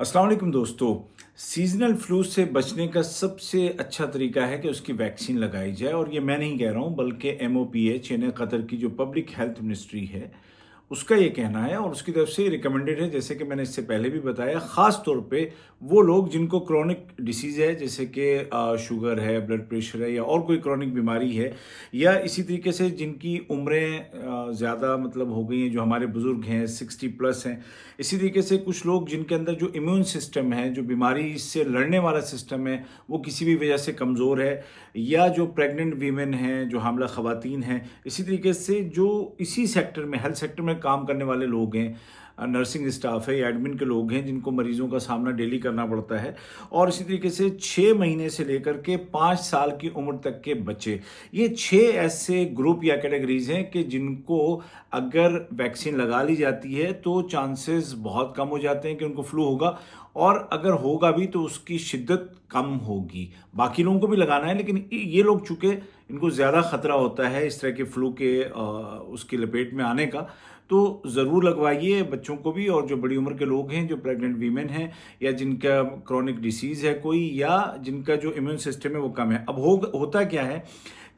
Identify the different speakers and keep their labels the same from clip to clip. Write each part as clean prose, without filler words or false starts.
Speaker 1: अस्सलाम वालेकुम दोस्तों। सीजनल फ्लू से बचने का सबसे अच्छा तरीका है कि उसकी वैक्सीन लगाई जाए, और ये मैं नहीं कह रहा हूँ बल्कि MOPH यानी कतर की जो पब्लिक हेल्थ मिनिस्ट्री है उसका ये कहना है, और उसकी तरफ से रिकमेंडेड है। जैसे कि मैंने इससे पहले भी बताया, ख़ास तौर पे वो लोग जिनको क्रॉनिक डिसीज़ है, जैसे कि शुगर है, ब्लड प्रेशर है, या और कोई क्रॉनिक बीमारी है, या इसी तरीके से जिनकी उम्रें ज़्यादा मतलब हो गई हैं, जो हमारे बुज़ुर्ग हैं 60 प्लस हैं। इसी तरीके से कुछ लोग जिनके अंदर जो इम्यून सिस्टम है, जो बीमारी से लड़ने वाला सिस्टम है, वो किसी भी वजह से कमज़ोर है, या जो प्रेग्नेंट वीमेन हैं, जो हामला ख़वातीन हैं, इसी तरीके से जो इसी सेक्टर में, हेल्थ सेक्टर में काम करने वाले लोग हैं, नर्सिंग स्टाफ है या एडमिन के लोग हैं, जिनको मरीज़ों का सामना डेली करना पड़ता है, और इसी तरीके से 6 महीने से लेकर के 5 साल की उम्र तक के बच्चे, ये 6 ऐसे ग्रुप या कैटेगरीज हैं कि जिनको अगर वैक्सीन लगा ली जाती है तो चांसेस बहुत कम हो जाते हैं कि उनको फ्लू होगा, और अगर होगा भी तो उसकी शिद्दत कम होगी। बाकी लोगों को भी लगाना है, लेकिन ये लोग चूँकि इनको ज़्यादा ख़तरा होता है इस तरह के फ्लू के उसकी लपेट में आने का, तो ज़रूर लगवाइए बच्चों को भी, और जो बड़ी उम्र के लोग हैं, जो प्रेग्नेंट वीमेन हैं, या जिनका क्रॉनिक डिसीज़ है कोई, या जिनका जो इम्यून सिस्टम है वो कम है। अब होता क्या है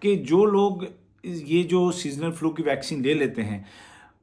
Speaker 1: कि जो लोग ये जो सीजनल फ्लू की वैक्सीन ले लेते हैं,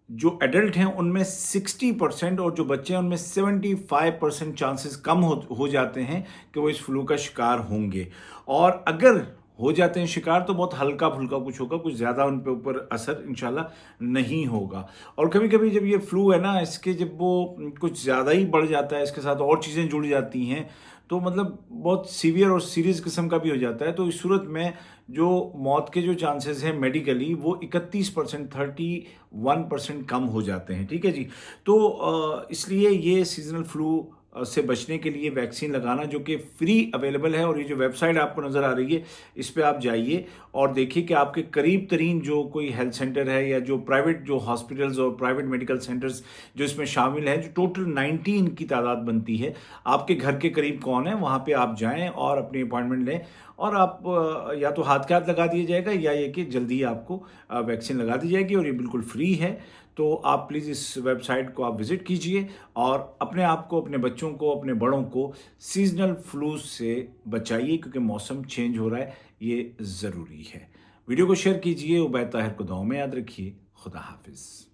Speaker 1: जो एडल्ट हैं उनमें 60%, और जो बच्चे हैं उनमें 75% चांसेस कम हो जाते हैं कि वो इस फ्लू का शिकार होंगे। और अगर हो जाते हैं शिकार तो बहुत हल्का फुल्का कुछ होगा, कुछ ज़्यादा उन पे ऊपर असर इंशाल्लाह नहीं होगा। और कभी कभी जब ये फ्लू है ना, इसके जब वो कुछ ज़्यादा ही बढ़ जाता है, इसके साथ और चीज़ें जुड़ जाती हैं, तो मतलब बहुत सीवियर और सीरियस किस्म का भी हो जाता है। तो इस सूरत में जो मौत के जो चांसेस हैं मेडिकली, वो 31%, 31% कम हो जाते हैं। ठीक है जी। तो इसलिए ये सीजनल फ्लू से बचने के लिए वैक्सीन लगाना, जो कि फ्री अवेलेबल है, और ये जो वेबसाइट आपको नज़र आ रही है इस पे आप जाइए और देखिए कि आपके करीब तरीन जो कोई हेल्थ सेंटर है, या जो प्राइवेट जो हॉस्पिटल्स और प्राइवेट मेडिकल सेंटर्स जो इसमें शामिल हैं, जो टोटल 19 की तादाद बनती है, आपके घर के करीब कौन है, वहाँ पे आप जाएं और अपनी अपॉइंटमेंट लें, और आप या तो हाथ के हाथ लगा दिया जाएगा, या ये कि जल्दी ही आपको वैक्सीन लगा दी जाएगी, और ये बिल्कुल फ्री है। तो आप प्लीज़ इस वेबसाइट को आप विज़िट कीजिए, और अपने आप को, अपने बच्चों को, अपने बड़ों को सीजनल फ्लू से बचाइए, क्योंकि मौसम चेंज हो रहा है, ये ज़रूरी है। वीडियो को शेयर कीजिए। उबैद ताहिर को दुआ में याद रखिए। खुदा हाफिज़।